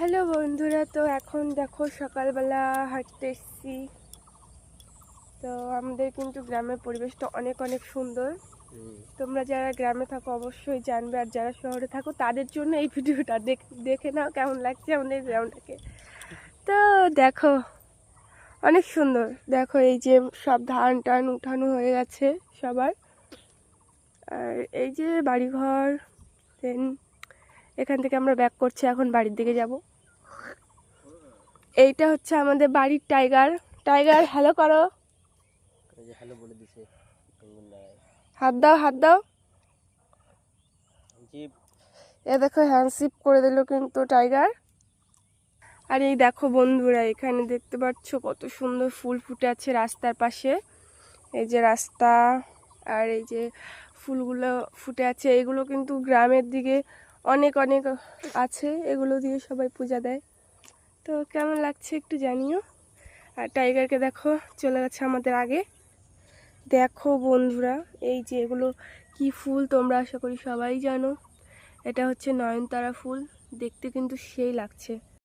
Hello বন্ধুরা, তো এখন দেখো সকালবেলা হাঁটতে এসেছি। তো আমাদের কিন্তু গ্রামের পরিবেশটা অনেক অনেক সুন্দর। তোমরা যারা গ্রামে থাকো অবশ্যই জানবে, আর যারা শহরে থাকো তাদের জন্য এই ভিডিওটা দেখে নাও কেমন লাগছে আমাদের গ্রামটাকে। তো দেখো অনেক সুন্দর। দেখো এই যে সব ধান টান উঠানো হয়ে গেছে সবার, আর এই যে বাড়িঘর। দেন এখান থেকে আমরা ব্যাক করছি, এখন বাড়ির দিকে যাব। এইটা হচ্ছে আমাদের বাড়ির টাইগার। টাইগার হ্যালো করো, হ্যালো বলে দিছে। হাত দাও হাত দাও। জি। এ দেখো হ্যান্ডশিপ করে দিল কিন্তু টাইগার। আর এই দেখো বন্ধুরা, এখানে দেখতে পাচ্ছ কত সুন্দর ফুল ফুটে আছে রাস্তার পাশে। এই যে রাস্তা, আর এই যে ফুলগুলো ফুটে আছে, এগুলো কিন্তু গ্রামের দিকে অনেক অনেক আছে, এগুলো দিয়ে সবাই পূজা দেয়। তো কেমন লাগছে একটু জানিও। আর টাইগারকে দেখো চলে গেছে আমাদের আগে। দেখো বন্ধুরা, এই যে এগুলো কি ফুল তোমরা আশা করি সবাই জানো। এটা হচ্ছে নয়নতারা ফুল, দেখতে কিন্তু সেই লাগছে।